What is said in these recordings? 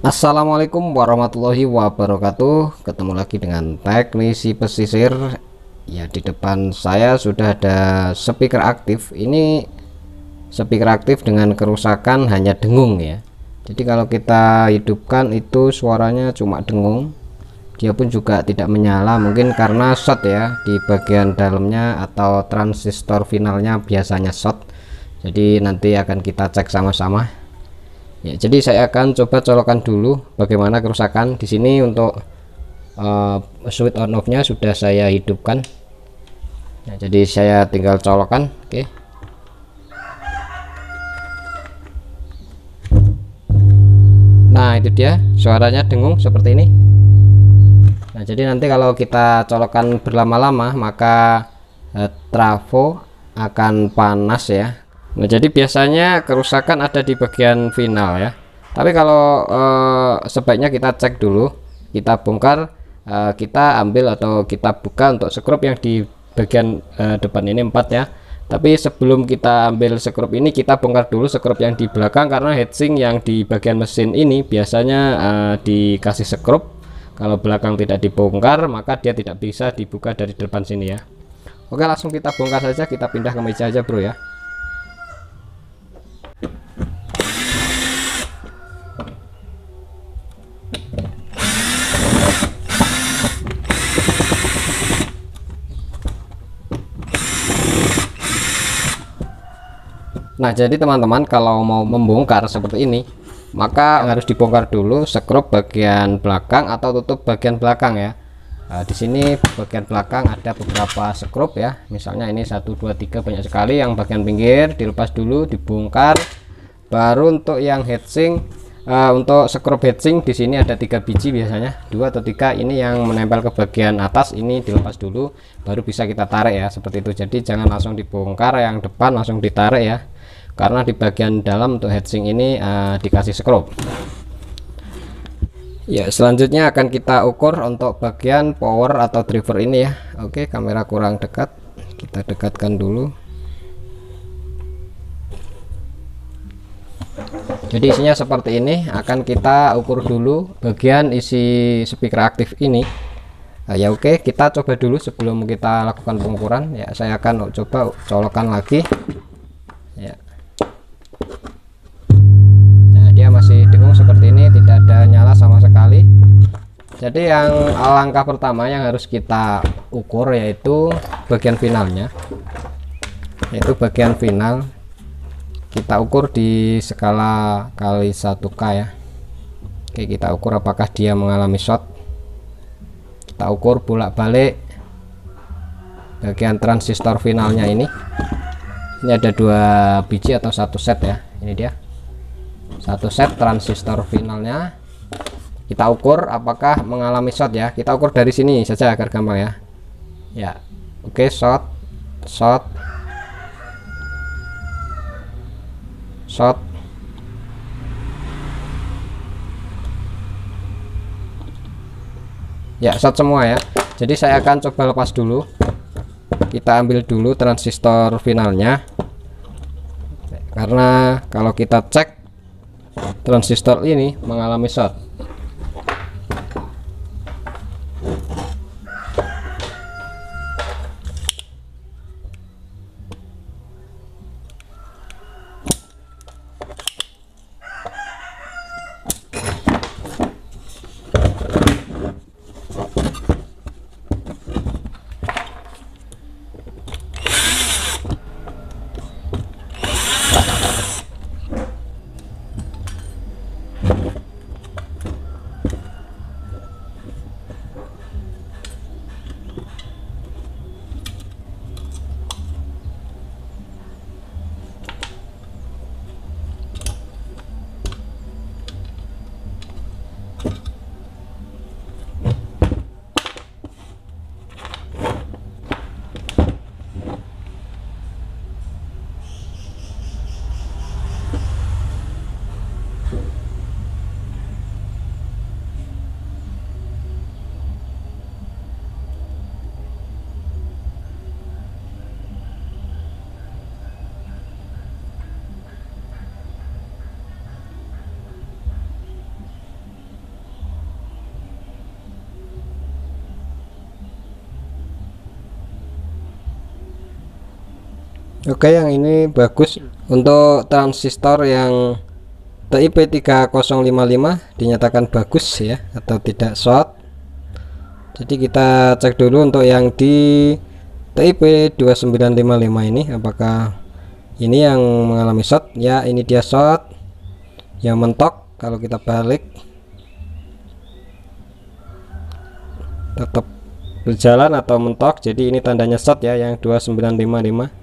Assalamualaikum warahmatullahi wabarakatuh. Ketemu lagi dengan teknisi pesisir. Ya, di depan saya sudah ada speaker aktif. Ini speaker aktif dengan kerusakan hanya dengung ya. Jadi kalau kita hidupkan itu suaranya cuma dengung. Dia pun juga tidak menyala, mungkin karena short ya di bagian dalamnya atau transistor finalnya biasanya short. Jadi nanti akan kita cek sama-sama. Ya, jadi saya akan coba colokan dulu bagaimana kerusakan di sini. Untuk switch on off nya sudah saya hidupkan. Nah, jadi saya tinggal colokan. Oke. Nah, itu dia suaranya dengung seperti ini. Nah, jadi nanti kalau kita colokan berlama-lama maka trafo akan panas ya. Nah, jadi biasanya kerusakan ada di bagian final ya. Tapi kalau sebaiknya kita cek dulu, kita bongkar, kita ambil atau kita buka untuk skrup yang di bagian depan ini 4 ya. Tapi sebelum kita ambil skrup ini, kita bongkar dulu skrup yang di belakang, karena heatsink yang di bagian mesin ini biasanya dikasih skrup. Kalau belakang tidak dibongkar maka dia tidak bisa dibuka dari depan sini ya. Oke, langsung kita bongkar saja, kita pindah ke meja aja bro ya. Nah, jadi teman-teman kalau mau membongkar seperti ini maka harus dibongkar dulu skrup bagian belakang atau tutup bagian belakang ya. Nah, di sini bagian belakang ada beberapa skrup ya, misalnya ini 1 2 3 banyak sekali. Yang bagian pinggir dilepas dulu, dibongkar. Baru untuk yang heatsink, untuk skrup heatsink di sini ada 3 biji, biasanya 2 atau 3. Ini yang menempel ke bagian atas ini dilepas dulu, baru bisa kita tarik ya, seperti itu. Jadi jangan langsung dibongkar yang depan langsung ditarik ya, karena di bagian dalam untuk heatsink ini dikasih skrup ya. Selanjutnya akan kita ukur untuk bagian power atau driver ini ya. Oke, kamera kurang dekat, kita dekatkan dulu. Jadi isinya seperti ini. Akan kita ukur dulu bagian isi speaker aktif ini. Ya oke, kita coba dulu sebelum kita lakukan pengukuran ya. Saya akan coba colokan lagi ya. Dia masih dengung seperti ini, tidak ada nyala sama sekali. Jadi yang langkah pertama yang harus kita ukur yaitu bagian finalnya, yaitu bagian final kita ukur di skala kali 1K ya. Oke, kita ukur apakah dia mengalami short. Kita ukur bolak-balik bagian transistor finalnya ini. Ini ada 2 biji atau 1 set ya. Ini dia 1 set transistor finalnya. Kita ukur apakah mengalami short ya. Kita ukur dari sini saja agar gampang ya. Ya, oke, short, short, short. Ya, short semua ya. Jadi saya akan coba lepas dulu. Kita ambil dulu transistor finalnya, karena kalau kita cek transistor ini mengalami short. Oke, yang ini bagus. Untuk transistor yang TIP 3055 dinyatakan bagus ya, atau tidak short. Jadi kita cek dulu untuk yang di TIP 2955 ini, apakah ini yang mengalami short. Ya, ini dia short yang mentok. Kalau kita balik tetap berjalan atau mentok, jadi ini tandanya short ya, yang 2955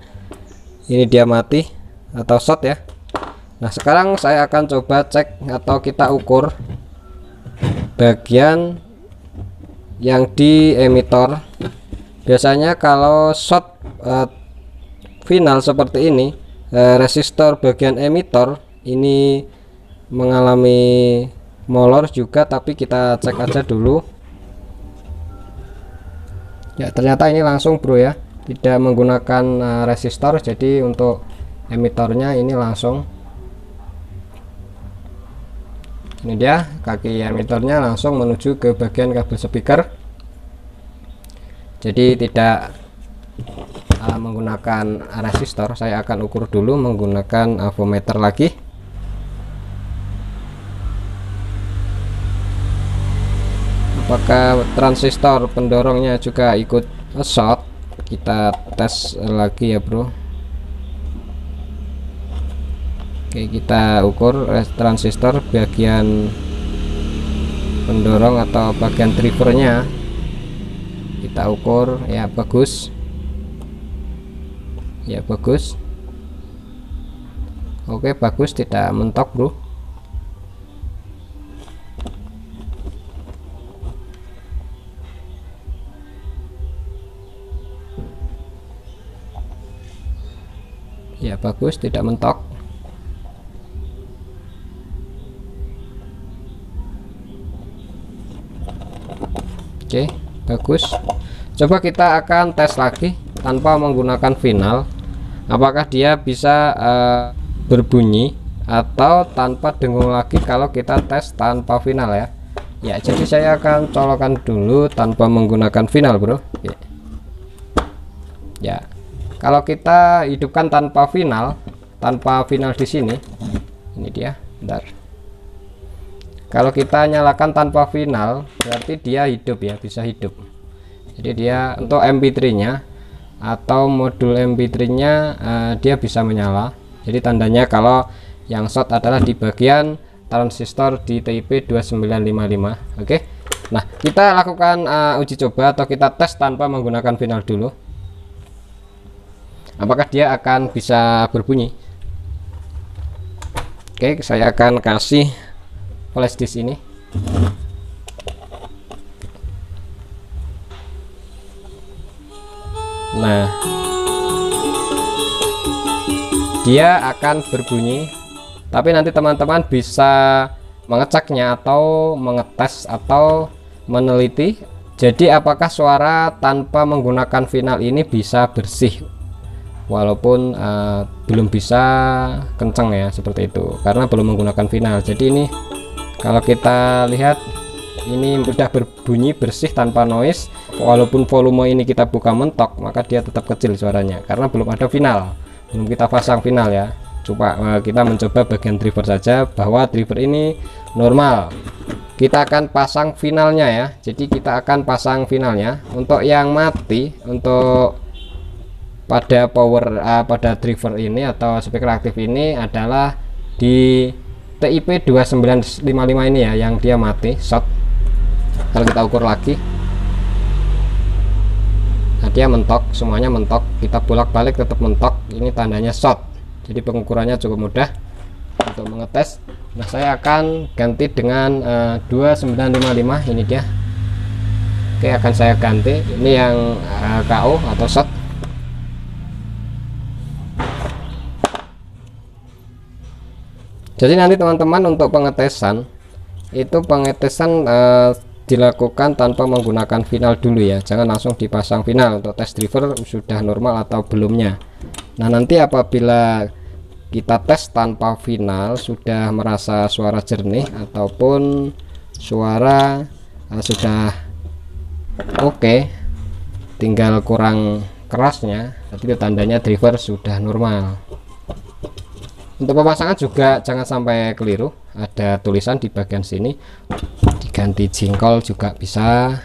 ini dia mati atau short ya. Nah, sekarang saya akan coba cek atau kita ukur bagian yang di emitor. Biasanya kalau short final seperti ini, resistor bagian emitor ini mengalami molor juga, tapi kita cek aja dulu. Ya, ternyata ini langsung bro ya, tidak menggunakan resistor. Jadi untuk emitornya ini langsung, ini dia kaki emitornya langsung menuju ke bagian kabel speaker. Jadi tidak menggunakan resistor. Saya akan ukur dulu menggunakan avometer lagi. Apakah transistor pendorongnya juga ikut short? Kita tes lagi ya bro. Oke, kita ukur transistor bagian pendorong atau bagian drivernya. Kita ukur ya, bagus ya, bagus. Oke, bagus, tidak mentok bro. Ya, bagus, tidak mentok. Oke, bagus. Coba kita akan tes lagi tanpa menggunakan final, apakah dia bisa berbunyi atau tanpa dengung lagi kalau kita tes tanpa final ya. Ya, jadi saya akan colokkan dulu tanpa menggunakan final bro. Ya, kalau kita hidupkan tanpa final di sini, ini dia. Bentar. Kalau kita nyalakan tanpa final, berarti dia hidup ya, bisa hidup. Jadi dia untuk MP3-nya atau modul MP3-nya dia bisa menyala. Jadi tandanya kalau yang short adalah di bagian transistor di TIP 2955. Oke. Nah, kita lakukan uji coba atau kita tes tanpa menggunakan final dulu. Apakah dia akan bisa berbunyi? Oke, saya akan kasih flash disk ini. Nah, dia akan berbunyi, tapi nanti teman-teman bisa mengeceknya atau mengetes atau meneliti. Jadi apakah suara tanpa menggunakan final ini bisa bersih, walaupun belum bisa kenceng ya, seperti itu, karena belum menggunakan final. Jadi ini kalau kita lihat ini sudah berbunyi bersih tanpa noise, walaupun volume ini kita buka mentok, maka dia tetap kecil suaranya karena belum ada final, belum kita pasang final ya. Coba kita mencoba bagian driver saja, bahwa driver ini normal. Kita akan pasang finalnya ya. Jadi kita akan pasang finalnya. Untuk yang mati, untuk pada power pada driver ini atau speaker aktif ini adalah di TIP 2955 ini ya, yang dia mati short. Kalau kita ukur lagi, nah dia mentok, semuanya mentok. Kita bolak-balik tetap mentok, ini tandanya short. Jadi pengukurannya cukup mudah untuk mengetes. Nah, saya akan ganti dengan 2955, ini dia. Oke, akan saya ganti ini yang KO atau short. Jadi nanti teman-teman untuk pengetesan itu dilakukan tanpa menggunakan final dulu ya, jangan langsung dipasang final. Untuk tes driver sudah normal atau belumnya. Nah, nanti apabila kita tes tanpa final sudah merasa suara jernih ataupun suara sudah oke, tinggal kurang kerasnya, jadi itu tandanya driver sudah normal. Untuk pemasangan juga jangan sampai keliru, ada tulisan di bagian sini, diganti jingkol juga bisa.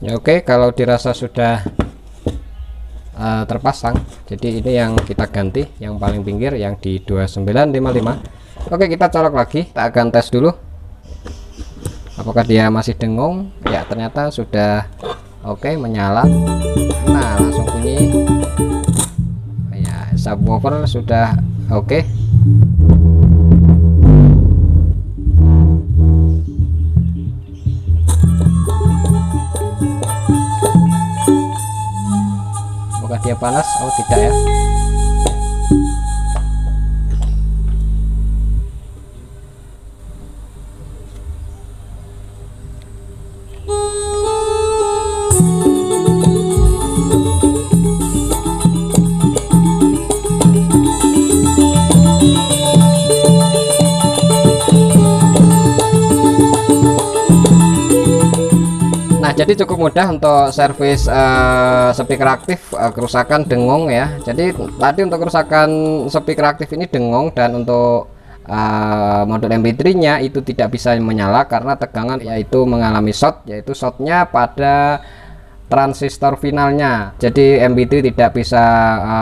Ya oke, kalau dirasa sudah terpasang, jadi ini yang kita ganti, yang paling pinggir yang di 2955. Oke, kita colok lagi, kita akan tes dulu apakah dia masih dengung. Ya ternyata sudah oke, menyala. Nah langsung bunyi ya, subwoofer sudah oke. Dia panas, oh tidak ya. Jadi cukup mudah untuk servis speaker aktif kerusakan dengung ya. Jadi tadi untuk kerusakan speaker aktif ini dengung, dan untuk modul MP3 nya itu tidak bisa menyala karena tegangan, yaitu mengalami short, yaitu shortnya pada transistor finalnya. Jadi MP3 tidak bisa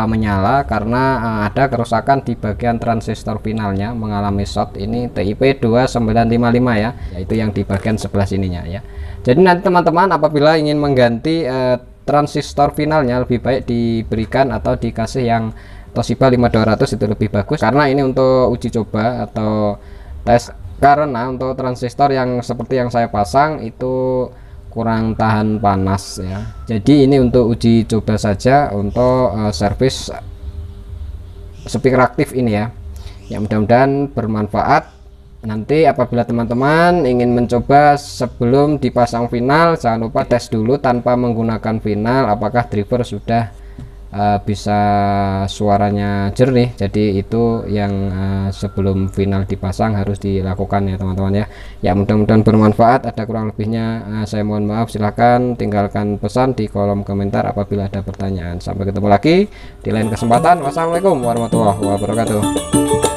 menyala karena ada kerusakan di bagian transistor finalnya, mengalami short. Ini TIP 2955 ya, yaitu yang di bagian sebelah sininya ya. Jadi nanti teman-teman apabila ingin mengganti transistor finalnya, lebih baik diberikan atau dikasih yang Toshiba 5200, itu lebih bagus, karena ini untuk uji coba atau tes, karena untuk transistor yang seperti yang saya pasang itu kurang tahan panas ya. Jadi ini untuk uji coba saja untuk servis speaker aktif ini ya. Ya mudah-mudahan bermanfaat. Nanti apabila teman-teman ingin mencoba sebelum dipasang final, jangan lupa tes dulu tanpa menggunakan final apakah driver sudah bisa suaranya jernih. Jadi itu yang sebelum final dipasang harus dilakukan ya teman-teman ya. Ya mudah-mudahan bermanfaat. Ada kurang lebihnya saya mohon maaf. Silahkan tinggalkan pesan di kolom komentar apabila ada pertanyaan. Sampai ketemu lagi di lain kesempatan. Wassalamualaikum warahmatullahi wabarakatuh.